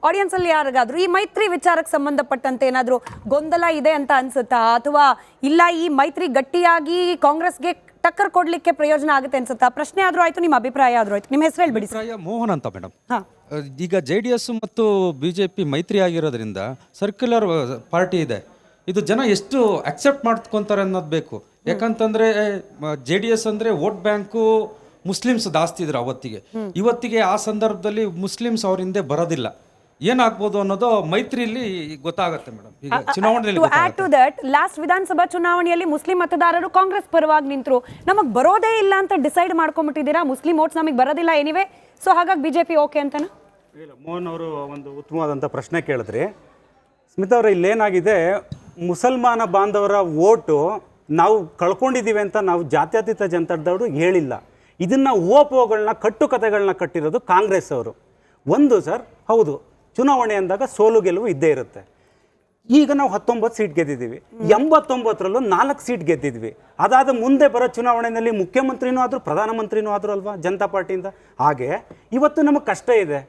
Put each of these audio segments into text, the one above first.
Audience ಅಲ್ಲಿ ಯಾರಿಗಾದ್ರೂ ಈ ಮೈತ್ರಿ ವಿಚಾರಕ್ಕೆ ಸಂಬಂಧಪಟ್ಟಂತೆ ಏನಾದ್ರೂ ಗೊಂದಲ ಇದೆ ಅಂತ ಅನ್ಸುತ್ತಾ, ಅಥವಾ ಇಲ್ಲ ಈ ಮೈತ್ರಿ ಗಟ್ಟಿಯಾಗಿ ಕಾಂಗ್ರೆಸ್ಗೆ ಟಕ್ಕರ್ ಕೊಡ್ಲಿಕ್ಕೆ ಪ್ರಯೋಜನ ಆಗುತ್ತೆ ಅನ್ಸುತ್ತಾ? ಪ್ರಶ್ನೆ ಆದ್ರೂ ಆಯ್ತು, ನಿಮ್ಮ ಅಭಿಪ್ರಾಯ ಆದ್ರೂ ಆಯ್ತು, ನಿಮ್ಮ ಹೆಸರು ಹೇಳ್ಬಿಡಿ. ಮೋಹನ್ ಅಂತ ಮೇಡಮ್. ಈಗ JDS ಮತ್ತು BJP ಮೈತ್ರಿ ಆಗಿರೋದ್ರಿಂದ ಸರ್ಕ್ಯುಲರ್ ಪಾರ್ಟಿ ಇದೆ, ಇದು ಜನ ಎಷ್ಟು ಅಕ್ಸೆಪ್ಟ್ ಮಾಡ್ಕೊಂತಾರೆ ಅನ್ನೋದು ಬೇಕು. ಯಾಕಂತಂದ್ರೆ JDS ಅಂದ್ರೆ ವೋಟ್ ಬ್ಯಾಂಕು ಮುಸ್ಲಿಮ್ಸ್ ಜಾಸ್ತಿ ಇದ್ರು ಅವತ್ತಿಗೆ. ಇವತ್ತಿಗೆ ಆ ಸಂದರ್ಭದಲ್ಲಿ ಮುಸ್ಲಿಮ್ಸ್ ಅವ್ರ ಹಿಂದೆ ಬರೋದಿಲ್ಲ. ಏನಾಗ್ಬೋದು ಅನ್ನೋದು ಮೈತ್ರಿಯಲ್ಲಿ ಗೊತ್ತಾಗುತ್ತೆ ಮೇಡಮ್. ಈಗ ಚುನಾವಣೆಯಲ್ಲಿ ಲಾಸ್ಟ್ ವಿಧಾನಸಭಾ ಚುನಾವಣೆಯಲ್ಲಿ ಮುಸ್ಲಿಂ ಮತದಾರರು ಕಾಂಗ್ರೆಸ್ ಪರವಾಗಿ ನಿಂತರು. ನಮಗ್ ಬರೋದೇ ಇಲ್ಲ ಅಂತ ಡಿಸೈಡ್ ಮಾಡ್ಕೊಂಡ್ಬಿಟ್ಟಿದ್ದೀರಾ, ಮುಸ್ಲಿಂ ವೋಟ್ಸ್ ನಮಗೆ ಬರೋದಿಲ್ಲ ಎನಿವೆ, ಸೊ ಹಾಗಾಗಿ BJP ಓಕೆ ಅಂತನಾ? ಇಲ್ಲ, ಮೋಹನ್ ಅವರು ಒಂದು ಉತ್ತಮವಾದಂಥ ಪ್ರಶ್ನೆ ಕೇಳಿದ್ರಿ. ಸ್ಮಿತಾ ಅವರ ಇಲ್ಲೇನಾಗಿದೆ, ಮುಸಲ್ಮಾನ ಬಾಂಧವರ ವೋಟು ನಾವು ಕಳ್ಕೊಂಡಿದ್ದೀವಿ ಅಂತ ನಾವು ಜಾತ್ಯತೀತ ಜನತಾದವರು ಹೇಳಿಲ್ಲ. ಇದನ್ನು ಓಪೋಗಳನ್ನ ಕಟ್ಟುಕತೆಗಳನ್ನ ಕಟ್ಟಿರೋದು ಕಾಂಗ್ರೆಸ್ ಅವರು. ಒಂದು ಸರ್, ಹೌದು, ಚುನಾವಣೆ ಅಂದಾಗ ಸೋಲು ಗೆಲುವು ಇದ್ದೇ ಇರುತ್ತೆ. ಈಗ ನಾವು 19 ಸೀಟ್ ಗೆದ್ದಿದ್ದೀವಿ, 89ರಲ್ಲೂ 4 ಸೀಟ್ ಗೆದ್ದಿದ್ವಿ. ಅದಾದ ಮುಂದೆ ಬರೋ ಚುನಾವಣೆಯಲ್ಲಿ ಮುಖ್ಯಮಂತ್ರಿನೂ ಆದರೂ ಪ್ರಧಾನಮಂತ್ರಿನೂ ಆದರೂ ಅಲ್ವಾ ಜನತಾ ಪಾರ್ಟಿಯಿಂದ. ಹಾಗೆ ಇವತ್ತು ನಮಗೆ ಕಷ್ಟ ಇದೆ.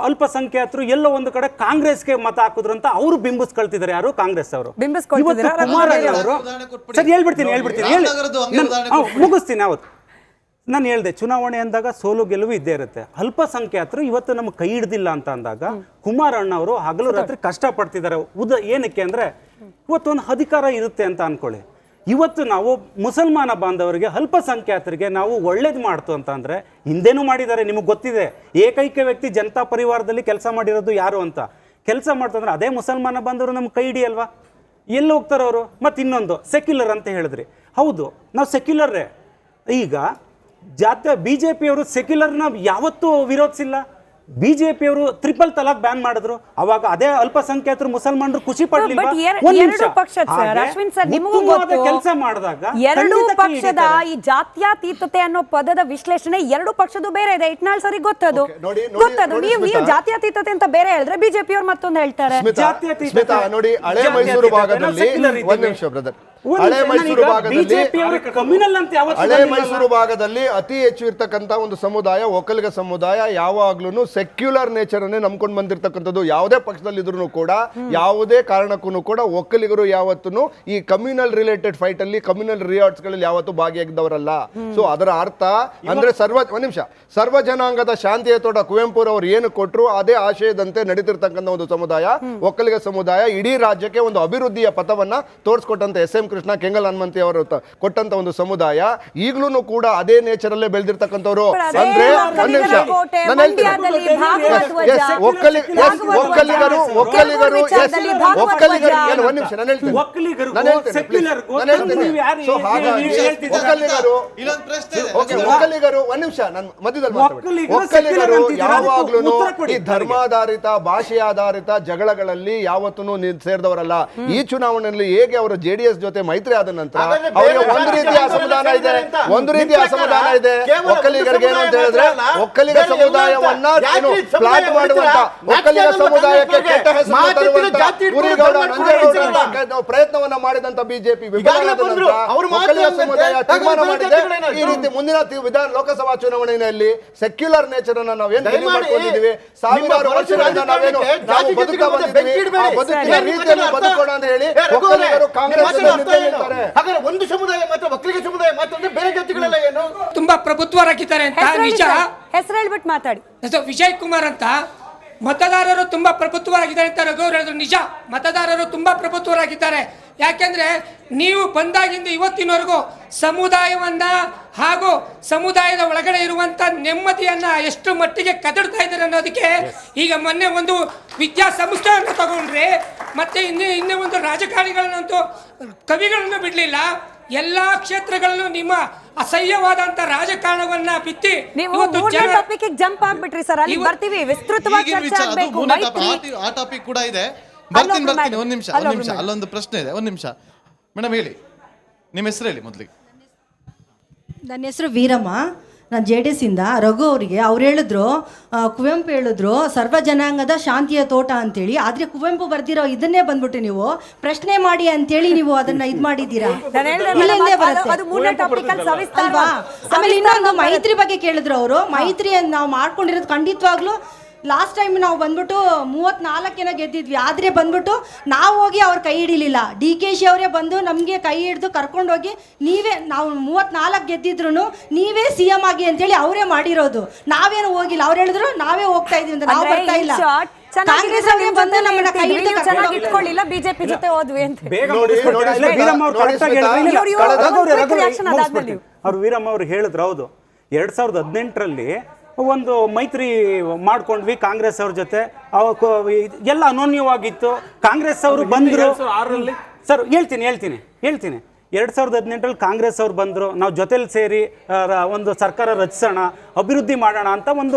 ಅಲ್ಪಸಂಖ್ಯಾತರು ಎಲ್ಲೋ ಒಂದು ಕಡೆ ಕಾಂಗ್ರೆಸ್ಗೆ ಮತ ಹಾಕಿದ್ರು ಅಂತ ಅವರು ಬಿಂಬಿಸ್ಕೊಳ್ತಿದ್ದಾರೆ. ಯಾರು? ಕಾಂಗ್ರೆಸ್ ಅವರು. ಕುಮಾರಣ್ಣ ಅವರು ಸರಿ ಹೇಳ್ಬಿಡ್ತೀನಿ ಮುಗಿಸ್ತೀನಿ. ಅವತ್ತು ನಾನು ಹೇಳಿದೆ, ಚುನಾವಣೆ ಅಂದಾಗ ಸೋಲು ಗೆಲುವು ಇದ್ದೇ ಇರುತ್ತೆ. ಅಲ್ಪಸಂಖ್ಯಾತರು ಇವತ್ತು ನಮ್ಗೆ ಕೈ ಹಿಡ್ದಿಲ್ಲ ಅಂತ ಅಂದಾಗ ಕುಮಾರಣ್ಣ ಅವರು ಹಗಲು ರಾತ್ರಿ ಕಷ್ಟಪಡ್ತಿದ್ದಾರೆ. ಏನಕ್ಕೆ ಅಂದರೆ ಇವತ್ತೊಂದು ಅಧಿಕಾರ ಇರುತ್ತೆ ಅಂತ ಅನ್ಕೊಳ್ಳಿ. ಇವತ್ತು ನಾವು ಮುಸಲ್ಮಾನ ಬಾಂಧವರಿಗೆ, ಅಲ್ಪಸಂಖ್ಯಾತರಿಗೆ ನಾವು ಒಳ್ಳೇದು ಮಾಡ್ತು ಅಂತ ಅಂದರೆ ಹಿಂದೆನೂ ಮಾಡಿದ್ದಾರೆ. ನಿಮಗೆ ಗೊತ್ತಿದೆ, ಏಕೈಕ ವ್ಯಕ್ತಿ ಜನತಾ ಪರಿವಾರದಲ್ಲಿ ಕೆಲಸ ಮಾಡಿರೋದು ಯಾರು ಅಂತ. ಕೆಲಸ ಮಾಡ್ತಂದ್ರೆ ಅದೇ ಮುಸಲ್ಮಾನ ಬಾಂಧವರು ನಮ್ಗೆ ಕೈ ಹಿಡಿಯಲ್ವಾ? ಎಲ್ಲಿ ಹೋಗ್ತಾರೆ ಅವರು? ಮತ್ತು ಇನ್ನೊಂದು ಸೆಕ್ಯುಲರ್ ಅಂತ ಹೇಳಿದ್ರಿ. ಹೌದು, ನಾವು ಸೆಕ್ಯುಲರ್ರೇ. ಈಗ BJP ಅವರು ಸೆಕ್ಯುಲರ್ನ ಯಾವತ್ತೂ ವಿರೋಧಿಸಿಲ್ಲ. BJP ಅವರು ಟ್ರಿಪಲ್ ತಲಾಕ್ ಬ್ಯಾನ್ ಮಾಡಿದ್ರು. ಅವಾಗ ಅದೇ ಅಲ್ಪಸಂಖ್ಯಾತರು ಮುಸಲ್ಮಾನರು ಖುಷಿ ಪಡ್ಲಿಲ್ಲ. ಕೆಲಸ ಮಾಡಿದಾಗ ಎರಡು ಪಕ್ಷದ ಈ ಜಾತ್ಯತೀತತೆ ಅನ್ನೋ ಪದದ ವಿಶ್ಲೇಷಣೆ ಎರಡು ಪಕ್ಷದ್ದು ಬೇರೆ ಇದೆ. ಇಟ್ನಾಳ್ ಸರಿ ಗೊತ್ತದು. ನೀವು ಜಾತ್ಯತೀತತೆ ಅಂತ ಬೇರೆ ಹೇಳಿದ್ರೆ BJP ಅವ್ರು ಮತ್ತೊಂದು ಹೇಳ್ತಾರೆ. ನೋಡಿ, ಹಳೆ ಮೈಸೂರು ಭಾಗದಲ್ಲಿ ಒಂದ್ ನಿಮಿಷ ಬ್ರದರ್, ಹಳೆ ಮೈಸೂರು ಭಾಗದಲ್ಲಿ ಅತಿ ಹೆಚ್ಚು ಇರ್ತಕ್ಕಂಥ ಒಂದು ಸಮುದಾಯ ಒಕ್ಕಲಿಗ ಸಮುದಾಯ. ಯಾವಾಗ್ಲೂ ಸೆಕ್ಯುಲರ್ ನೇಚರ್ ಅನ್ನೇ ನಂಬ್ಕೊಂಡು ಬಂದಿರತಕ್ಕಂಥದ್ದು. ಯಾವುದೇ ಪಕ್ಷದಲ್ಲಿ ಇದ್ರೂ ಕೂಡ ಯಾವುದೇ ಕಾರಣಕ್ಕೂ ಕೂಡ ಒಕ್ಕಲಿಗರು ಯಾವತ್ತೂ ಈ ಕಮ್ಯುನಲ್ ರಿಲೇಟೆಡ್ ಫೈಟ್ ಅಲ್ಲಿ, ಕಮ್ಯುನಲ್ ರಿಯಾಟ್ಸ್ ಗಳಲ್ಲಿ ಯಾವತ್ತೂ ಭಾಗಿಯಾಗಿದ್ದವರಲ್ಲ. ಸೊ ಅದರ ಅರ್ಥ ಅಂದ್ರೆ ಒಂದ್ ನಿಮಿಷ, ಸರ್ವ ಜನಾಂಗದ ಶಾಂತಿಯ ತೋಟ ಕುವೆಂಪು ಅವರು ಏನು ಕೊಟ್ಟರು ಅದೇ ಆಶಯದಂತೆ ನಡೀತಿರ್ತಕ್ಕಂಥ ಒಂದು ಸಮುದಾಯ ಒಕ್ಕಲಿಗ ಸಮುದಾಯ. ಇಡೀ ರಾಜ್ಯಕ್ಕೆ ಒಂದು ಅಭಿವೃದ್ಧಿಯ ಪಥವನ್ನ ತೋರಿಸ್ಕೊಟ್ಟಂತ SM ಕೃಷ್ಣ, ಕೆಂಗಲ್ ಹನುಮಂತಿ ಅವರು ಕೊಟ್ಟಂತ ಒಂದು ಸಮುದಾಯ ಈಗಲೂ ಕೂಡ ಅದೇ ನೇಚರ್ ಅಲ್ಲೇ ಬೆಳೆದಿರ್ತಕ್ಕಂಥವ್ರು. ಅಂದ್ರೆ ಒಂದ್ ನಿಮಿಷ, ನಾನು ಹೇಳ್ತೀನಿ, ಒಕ್ಕಲಿಗರು ಒಂದ್ ನಿಮಿಷ, ನಾನು ಮಧ್ಯದಲ್ಲಿ ಒಕ್ಕಲಿಗರು ಯಾವಾಗ್ಲೂ ಈ ಧರ್ಮಾಧಾರಿತ, ಭಾಷೆಯಾಧಾರಿತ ಜಗಳಗಳಲ್ಲಿ ಯಾವತ್ತೂ ಸೇರಿದವರಲ್ಲ. ಈ ಚುನಾವಣೆಯಲ್ಲಿ ಹೇಗೆ ಅವರು JDS ಜೊತೆ ಮೈತ್ರಿ ಆದ ನಂತರ ಅವರಿಗೆ ಒಂದು ರೀತಿಯ ಅಸಮಾಧಾನ ಇದೆ, ಒಕ್ಕಲಿಗರಿಗೆ ಏನು ಅಂತ ಹೇಳಿದ್ರೆ ಒಕ್ಕಲಿಗ ಸಮುದಾಯವನ್ನ ಪ್ಲಾಟ್ ಮಾಡುವಂತ, ಒಕ್ಕಲಿಗ ಸಮುದಾಯಕ್ಕೆ ಕೆಟ್ಟ ಹೆಸರು ತರುವಂತ ಕುರಿಗೌಡ, ನಂಜೇಗೌಡ ಪ್ರಯತ್ನವನ್ನ ಮಾಡಿದಂತ BJP ಒಕ್ಕಲಿಗ ಸಮುದಾಯ ತೀರ್ಮಾನ ಮಾಡಿದೆ. ಈ ರೀತಿ ಮುಂದಿನ ಲೋಕಸಭಾ ಚುನಾವಣೆಯಲ್ಲಿ ಸೆಕ್ಯುಲರ್ ನೇಚರ್ ಅನ್ನ ನಾವೇನು ಮಾಡ್ಕೊಂಡಿದ್ದೀವಿ, ಸಾವಿರಾರು ವರ್ಷಗಳಿಂದ ನಾವೇನು ನಾವು ಬದುಕ ಬಂದಿದ್ದೀವಿ, ಆ ಬದುಕಿನ ರೀತಿಯಲ್ಲಿ ಬದುಕೋಣ ಅಂತ ಹೇಳಿ ಒಕ್ಕಲಿಗರು ಕಾಂಗ್ರೆಸ್ ಒಂದು ಸಮುದಾಯ ಮಾತ್ರ, ಒಕ್ಕಲಿಗ ಸಮುದಾಯ ಮಾತ್ರ, ಬೇರೆ ಜಾತಿಗಳೆಲ್ಲ ಏನು ತುಂಬಾ ಪ್ರಭುತ್ವರಾಗಿದ್ದಾರೆ ಅಂತ ನಿಜ. ಹೆಸರು ಹೇಳ್ಬಿಟ್ಟು ಮಾತಾಡಿ. ವಿಜಯ್ ಕುಮಾರ್ ಅಂತ ಮತದಾರರು ತುಂಬಾ ಪ್ರಭುತ್ವರಾಗಿದ್ದಾರೆ ಅಂತ ರಘು ಹೇಳಿದ್ರು. ನಿಜ, ಮತದಾರರು ತುಂಬಾ ಪ್ರಭುತ್ವರಾಗಿದ್ದಾರೆ. ಯಾಕೆಂದ್ರೆ ನೀವು ಬಂದಾಗಿಂದ ಇವತ್ತಿನವರೆಗೂ ಸಮುದಾಯವನ್ನ ಹಾಗೂ ಸಮುದಾಯದ ಒಳಗಡೆ ಇರುವಂತ ನೆಮ್ಮದಿಯನ್ನ ಎಷ್ಟು ಮಟ್ಟಿಗೆ ಕದಡ್ತಾ ಇದ್ದಾರೆ ಅನ್ನೋದಕ್ಕೆ ಈಗ ಮೊನ್ನೆ ಒಂದು ವಿದ್ಯಾಸಂಸ್ಥೆಯನ್ನು ತಗೊಂಡ್ರಿ. ಮತ್ತೆ ಇನ್ನೇ ಒಂದು ರಾಜಕಾರಣಿಗಳನ್ನಂತೂ ಕವಿಗಳನ್ನು ಬಿಡ್ಲಿಲ್ಲ. ಎಲ್ಲಾ ಕ್ಷೇತ್ರಗಳಲ್ಲೂ ನಿಮ್ಮ ಅಸಹ್ಯವಾದಂತ ರಾಜಕಾರಣವನ್ನ ಬಿತ್ತಿ ಜಂಪ್ ಆಗ್ಬಿಟ್ರಿ ಸರ್. ಅಲ್ಲಿ ಬರ್ತೀವಿ, ವಿಸ್ತೃತವಾಗಿ ಚರ್ಚೆ ಆಗಬೇಕು. ಆ ಟಾಪಿಕ್ ಕೂಡ ಇದೆ. ಬರ್ತೀನಿ. ಒಂದ್ ನಿಮಿಷ, ಅಲ್ಲೊಂದು ಪ್ರಶ್ನೆ ಇದೆ. ಒಂದ್ ನಿಮಿಷ ಮೇಡಮ್, ಹೇಳಿ ನಿಮ್ಮ ಹೆಸರು ಹೇಳಿ ಮೊದಲಿಗೆ. ನನ್ನ ಹೆಸರು ವೀರಮ್ಮ, ನಾನು JDS ಇಂದ. ರಘು ಅವರಿಗೆ ಅವ್ರು ಹೇಳಿದ್ರು, ಕುವೆಂಪು ಹೇಳಿದ್ರು ಸರ್ವ ಜನಾಂಗದ ಶಾಂತಿಯ ತೋಟ ಅಂತೇಳಿ. ಆದ್ರೆ ಕುವೆಂಪು ಬರ್ದಿರೋ ಇದನ್ನೇ ಬಂದ್ಬಿಟ್ಟು ನೀವು ಪ್ರಶ್ನೆ ಮಾಡಿ ಅಂತೇಳಿ ನೀವು ಅದನ್ನ ಇದ್ ಮಾಡಿದ್ದೀರಾ. ಆಮೇಲೆ ಇನ್ನೊಂದು ಮೈತ್ರಿ ಬಗ್ಗೆ ಕೇಳಿದ್ರು ಅವರು. ಮೈತ್ರಿ ನಾವು ಮಾಡ್ಕೊಂಡಿರೋದು ಖಂಡಿತವಾಗ್ಲೂ ಲಾಸ್ಟ್ ಟೈಮ್ ನಾವು ಬಂದ್ಬಿಟ್ಟು 34 ಗೆದ್ದಿದ್ವಿ, ಆದರೆ ಬಂದ್ಬಿಟ್ಟು ನಾವು ಹೋಗಿ ಅವ್ರ ಕೈ ಹಿಡಿಲಿಲ್ಲ. DKಶಿ ಅವರೇ ಬಂದು ನಮಗೆ ಕೈ ಹಿಡಿದು ಕರ್ಕೊಂಡೋಗಿ ನೀವೇ, ನಾವು 34 ಗೆದ್ದಿದ್ರು ನೀವೇ CM ಆಗಿ ಅಂತೇಳಿ ಅವರೇ ಮಾಡಿರೋದು, ನಾವೇನು ಹೋಗಿಲ್ಲ. ಅವ್ರು ಹೇಳಿದ್ರು ನಾವೇ ಹೋಗ್ತಾ ಇದೀವಿ ಅಂತ, ನಾವು ಬರ್ತಾ ಇಲ್ಲ. ಕಾಂಗ್ರೆಸ್ ಅವರೇ ಬಂದು ನಮ್ಮನ್ನ ಕೈ ಹಿಡಿದು ಚೆನ್ನಾಗಿ ಇಟ್ಕೊಳ್ಳಿಲ್ಲ, ಬಿಜೆಪಿ ಜೊತೆ ಹೋದ್ವಿ ಅಂತ. ಬೇಗ ಮುಗಿಸ್ಕೊಡ್ತೀರಾ? ಇಲ್ಲ, ವೀರಮ್ಮ ಅವ್ರು correct ಆಗಿ ಹೇಳಿದ್ರು. ಅವ್ರು ವೀರಮ್ಮ ಅವ್ರು ಹೇಳಿದ್ರು, ಹೌದು 2018ರಲ್ಲಿ ಒಂದು ಮೈತ್ರಿ ಮಾಡ್ಕೊಂಡ್ವಿ ಕಾಂಗ್ರೆಸ್ ಅವ್ರ ಜೊತೆ, ಎಲ್ಲ ಅನೋನ್ಯವಾಗಿತ್ತು. ಕಾಂಗ್ರೆಸ್ ಅವರು ಬಂದ್ರು ಸರ್, ಹೇಳ್ತೀನಿ 2018ರಲ್ಲಿ ಕಾಂಗ್ರೆಸ್ ಅವ್ರು ಬಂದರು, ನಾವು ಜೊತೆಲಿ ಸೇರಿ ಒಂದು ಸರ್ಕಾರ ರಚಿಸೋಣ, ಅಭಿವೃದ್ಧಿ ಮಾಡೋಣ ಅಂತ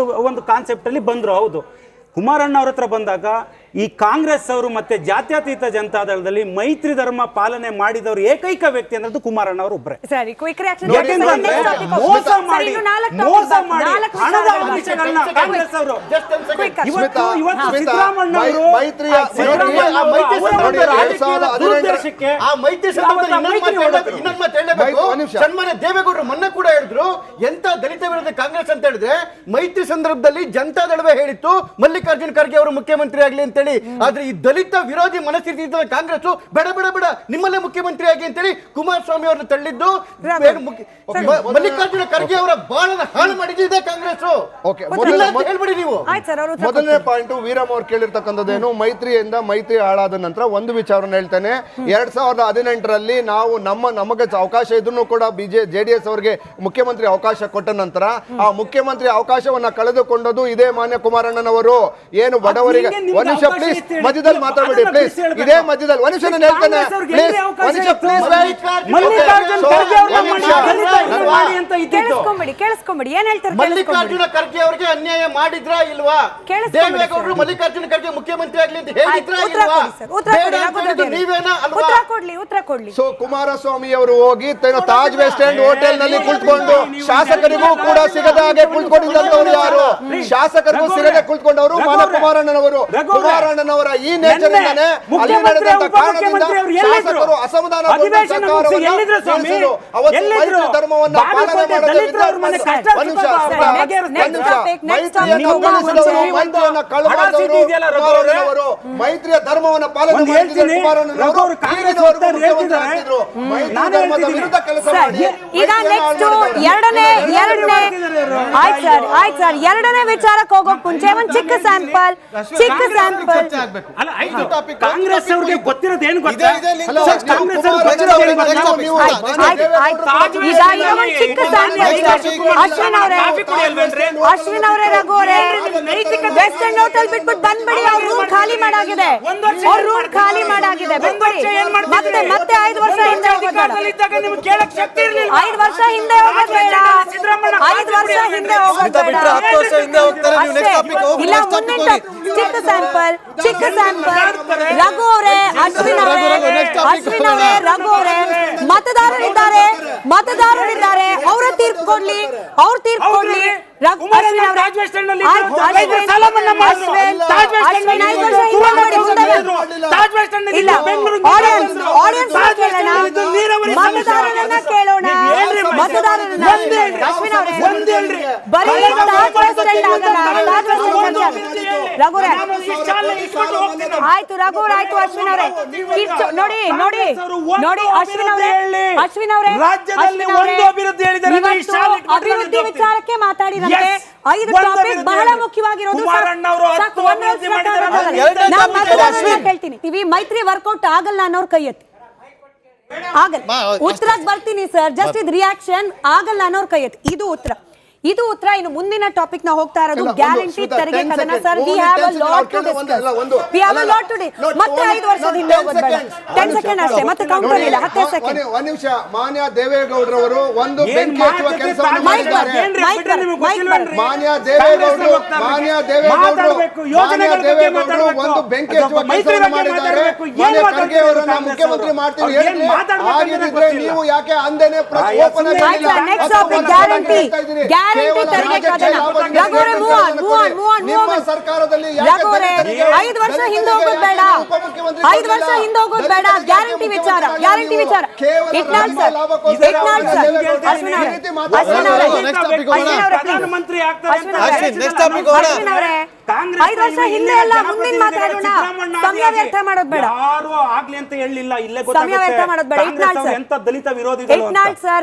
ಒಂದು ಕಾನ್ಸೆಪ್ಟಲ್ಲಿ ಬಂದರು. ಹೌದು, ಕುಮಾರಣ್ಣ ಅವ್ರ ಹತ್ರ ಬಂದಾಗ ಈ ಕಾಂಗ್ರೆಸ್ ಅವರು ಮತ್ತೆ ಜಾತ್ಯತೀತ ಜನತಾದಳದಲ್ಲಿ ಮೈತ್ರಿ ಧರ್ಮ ಪಾಲನೆ ಮಾಡಿದವರು ಏಕೈಕ ವ್ಯಕ್ತಿ ಅನ್ನೋದು ಕುಮಾರಣ್ಣ ಅವರು ಒಬ್ಬರೇ. ಸರಿ, ಕ್ವಿಕ್ ರಿಯಾಕ್ಷನ್. ಯಾಕೆಂದ್ರೆ ಮೋಸ ಮಾಡಿ ಹಣದ ಆಮಿಷಗಳನ್ನ ಕಾಂಗ್ರೆಸ್ ಅವರು ಇವತ್ತು ಸಿದ್ದರಾಮಯ್ಯ ಅವರು ಸನ್ಮಾನ್ಯ ದೇವೇಗೌಡರು ಮೊನ್ನೆ ಕೂಡ ಹೇಳಿದ್ರು, ಎಂತ ದಲಿತ ವಿರೋಧಿ ಕಾಂಗ್ರೆಸ್ ಅಂತ ಹೇಳಿದ್ರೆ ಮೈತ್ರಿ ಸಂದರ್ಭದಲ್ಲಿ ಜನತಾದಳವೇ ಹೇಳಿತ್ತು ಮಲ್ಲಿಕಾರ್ಜುನ್ ಖರ್ಗೆ ಅವರು ಮುಖ್ಯಮಂತ್ರಿ ಆಗಲಿ ಅಂತ ಹೇಳಿ. ಆದ್ರೆ ಈ ದಲಿತ ವಿರೋಧಿ ಮನಸ್ಥಿತಿ ಕಾಂಗ್ರೆಸ್ ಬೇಡ ಬೇಡ ಬೇಡ ನಿಮ್ಮಲ್ಲೇ ಮುಖ್ಯಮಂತ್ರಿ ಆಗಿ ಅಂತೇಳಿ ಕುಮಾರಸ್ವಾಮಿ ಅವರನ್ನು ತಳ್ಳಿದ್ದು, ಮಲ್ಲಿಕಾರ್ಜುನ ಖರ್ಗೆ ಅವರ ಬಾಳನ ಹಾಳು ಮಾಡಿದ್ದೆ ಕಾಂಗ್ರೆಸ್. ಹೇಳ್ಬಿಡಿ ನೀವು. ಮೊದಲನೇ ಪಾಯಿಂಟ್ ವೀರಮ್ಮ ಅವ್ರು ಕೇಳಿರ್ತಕ್ಕಂಥದ್ದೇನು, ಮೈತ್ರಿ ಹಾಳಾದ ನಂತರ ಒಂದು ವಿಚಾರವನ್ನು ಹೇಳ್ತೇನೆ. 2018ರಲ್ಲಿ ನಾವು ನಮಗೆ ಅವಕಾಶ ಇದ್ರೂ ಕೂಡ JDS ಅವರಿಗೆ ಮುಖ್ಯಮಂತ್ರಿ ಅವಕಾಶ ಕೊಟ್ಟ ನಂತರ ಆ ಮುಖ್ಯಮಂತ್ರಿ ಅವಕಾಶವನ್ನ ಕಳೆದುಕೊಂಡದ್ದು ಇದೇ ಮಾನ್ಯ ಕುಮಾರಣ್ಣನವರು. ಏನು ಬಡವರಿಗೆ ಒಂದು ನಿಮಿಷ ಪ್ಲೀಸ್, ಮಧ್ಯದಲ್ಲಿ ಮಾತಾಡಬೇಡಿ ಪ್ಲೀಸ್, ಇದೇ ಮಧ್ಯದಲ್ಲಿ ಒಂದು ನಿಮಿಷ ನಾನು ಹೇಳ್ತೇನೆ ಪ್ಲೀಸ್, ಒಂದು ನಿಮಿಷ ಪ್ಲೀಸ್. ಕೇಳಿಸ್ಕೊಂಬಿಡಿ, ಏನ್ ಹೇಳ್ತಾರೆ? ಮಲ್ಲಿಕಾರ್ಜುನ ಖರ್ಗೆ ಅವರಿಗೆ ಅನ್ಯಾಯ ಮಾಡಿದ್ರಾ ಇಲ್ವಾ? ದೇವೇಗೌಡರು ಮಲ್ಲಿಕಾರ್ಜುನ ಖರ್ಗೆ ಮುಖ್ಯಮಂತ್ರಿ ಆಗ್ಲಿ ಅಂತ ಹೇಳಿದ್ರಾ ಇಲ್ವಾ? ನೀವೇನಾ ಅಲ್ವಾ? ಉತ್ತರ ಕೊಡ್ಲಿ. ಸೊ ಕುಮಾರಸ್ವಾಮಿ ಅವರು ಹೋಗಿ ತಾಜ್ ವೆಸ್ಟ್ ಎಂಡ್ ಹೋಟೆಲ್ ನಲ್ಲಿ ಕುಳಿತುಕೊಂಡು ಶಾಸಕರಿಗೂ ಕೂಡ ಸಿಗದ ಹಾಗೆ ಕುಳಿತುಕೊಂಡಿದ್ದಂತವ್ರು ಯಾರು? ಶಾಸಕರಿಗೂ ಸಿಗದೆ ಕುಳಿತುಕೊಂಡವರು ಮಾನ್ಯ ಕುಮಾರಣ್ಣನವರು. ಕುಮಾರಣ್ಣನವರ ಈ ನೇಚರ್ ಇಂದಾನೆ ಅಲ್ಲಿ ನಡೆದಂತ ಕಾರಣದಿಂದ ಶಾಸಕರು ಅಸಮಾಧಾನ ಧರ್ಮವನ್ನ ಪಾಲನೆ ಮಾಡಲು ಮೈತ್ರಿಯ ಧರ್ಮವನ್ನ ಪಾಲನೆ ಮಾಡಿದ್ರು ಕುಮಾರಣ್ಣನವರು. ವಿರುದ್ಧ ಕೆಲಸ ಮಾಡಿ ಈಗ ನೆಕ್ಸ್ಟ್ ಎರಡನೇ ವಿಚಾರಕ್ಕೆ ಹೋಗೋಕ್ ಮುಂಚೆ ಒಂದು ಚಿಕ್ಕ ಸ್ಯಾಂಪಲ್. ಕಾಂಗ್ರೆಸ್ ಅವ್ರಿಗೆ ಗೊತ್ತಿರೋದು ಏನು ಗೊತ್ತಾ? ಅಶ್ವಿನ್ ಅವರೇ, ರಘು ಅವರೇ, ವೆಸ್ಟ್ ಎಂಡ್ ಹೋಟೆಲ್ ಬಿಟ್ಬಿಟ್ಟು ಬಂದ್ಬಿಡಿ. ಅವ್ರ ರೂಮ್ ಖಾಲಿ ಮಾಡಾಗಿದೆ, ಬಂದ್ಬಿಡಿ. ಮತ್ತೆ 5 ವರ್ಷ ಹಿಂದೆ ಹೋಗೋದು ಬೇಡ. 5 ವರ್ಷ ಹಿಂದೆ ಹೋಗೋದು ಬೇಡ. ಇಲ್ಲ, ಮುಂದಿನ ಚಿಕ್ಕ ಸ್ಯಾಂಪಲ್. ರಘು ಅವರೇ, ಅಶ್ವಿನ್ ಅವರೇ, ರಘು ಅವರೇ, ಮತದಾರರಿದ್ದಾರೆ, ಅವರ ತೀರ್ಪು ಕೊಡ್ಲಿ. ಮತದಾರರನ್ನ ಕೇಳೋಣ. ಆಯ್ತು ರಘುವರ್, ಆಯ್ತು ಅಶ್ವಿನ್ ಅವರೇ. ನೋಡಿ ಅಶ್ವಿನ್ ಅವರೇ, ಅಭಿವೃದ್ಧಿ ವಿಚಾರಕ್ಕೆ ಮಾತಾಡಿದಂತೆ 5 ಟಾಪಿಕ್ ಬಹಳ ಮುಖ್ಯವಾಗಿರೋದು. ಹೇಳ್ತೀನಿ, ಮೈತ್ರಿ ವರ್ಕೌಟ್ ಆಗಲ್ಲ ಅನ್ನೋರ್ ಕೈ ಎತ್ತಿ. ಆಗಲ್ಲ, ಉತ್ತರಕ್ಕೆ ಬರ್ತೀನಿ ಸರ್. ಜಸ್ಟ್ ಇದು ರಿಯಾಕ್ಷನ್. ಆಗಲ್ಲ ಅನ್ನೋರ್ ಕೈ ಎತ್ತಿ. ಇದು ಉತ್ತರ. ಇನ್ನು ಮುಂದಿನ ಟಾಪಿಕ್ ನಾವು ಹೋಗ್ತಾ ಇರೋದು ಗ್ಯಾರಂಟಿ ತೆರಿಗೆ ಕದನ. Sir, we have a lot to discuss. ಮತ್ತೆ 5 ವರ್ಷದ ಹಿಂದೆ ಹೋಗೋದು ಬೇಡ. 10 ಸೆಕೆಂಡ್ ಅಷ್ಟೇ, ಮತ್ತೆ ಕೌಂಟರ್ ಇಲ್ಲ. 10 ಸೆಕೆಂಡ್. ಒಂದು ನಿಮಿಷ. ಮಾನ್ಯ ದೇವೇಗೌಡರವರು ಒಂದು ಬೆಂಕಿ ಹಚ್ಚುವ ಕೆಲಸವನ್ನು ಮಾಡಿದ್ದಾರೆ. ಮಾನ್ಯ ದೇವೇಗೌಡರು ಒಂದು ಬೆಂಕಿ ಹಚ್ಚುವ ಕೆಲಸವನ್ನು ಮಾಡಿದ್ದಾರೆ. ಮಾನ್ಯ ಖರ್ಗೆ ಅವರನ್ನ ಮುಖ್ಯಮಂತ್ರಿ ಮಾಡ್ತೀವಿ ಹೇಳಿದ್ರೆ ಆಗಿದ್ರೆ ನೀವು ಯಾಕೆ ಅಂದೇನೆ ಓಪನ್ ಆಗಿ ಗ್ಯಾರಂಟಿ ತೆರಿಗೆ ಕದನ. ನಿಮ್ಮ ಸರ್ಕಾರದಲ್ಲಿ ದಲಿತರಿಗೆ 5 ವರ್ಷ ಹಿಂದೆ ದಲಿತರಿಗೆ ಹೋಗೋದು ಬೇಡ, ಯಾಕೆ ಉಪಮುಖ್ಯಮಂತ್ರಿ 5 ವರ್ಷ ಕೊಡ್ಲಿಲ್ಲ? ಹಿಂದೆ ಹೋಗೋದು ಬೇಡ, ದಲಿತರಿಗೆ ಗ್ಯಾರಂಟಿ ವಿಚಾರ, ಗ್ಯಾರಂಟಿ ವಿಚಾರ. ಕೇವಲ ಇಟ್ನಾಳ್ ಸರ್, ಲಾಭಕ್ಕೋಸ್ಕರ ಇಟ್ನಾಳ್ ಸರ್, ಅಶ್ವಿನ್ ಅವರೇ, ಅಶ್ವಿನ್ ಅವರೇ, Next topic ಹೋಗೋಣ. ಅಶ್ವಿನ್ ಅವರೇ, please. ಪ್ರಧಾನಮಂತ್ರಿ ಆಗ್ತಾರೆ ಅಂತ ಅಶ್ವಿನ್, next topic ಹೋಗೋಣ. ಅಶ್ವಿನ್ ಅವರೇ, ಕಾಂಗ್ರೆಸ್ 5 ವರ್ಷ ಹಿಂದೆ ಅಲ್ಲ, ಮುಂದಿನ ಮಾತಾಡೋಣ. ಸಮಯ ವ್ಯರ್ಥ ಮಾಡೋದು ಬೇಡ, ಯಾರು ಆಗ್ಲಿ ಅಂತ ಹೇಳಿಲ್ಲ, ಇಲ್ಲೇ ಸಮಯ ವ್ಯರ್ಥ ಮಾಡೋದು ಬೇಡ. ಕಾಂಗ್ರೆಸ್ ಇಟ್ನಾಳ್ ಸರ್, ಎಂತ ದಲಿತ ವಿರೋಧಿಗಳು ಅಂತ. ಇಟ್ನಾಳ್ ಸರ್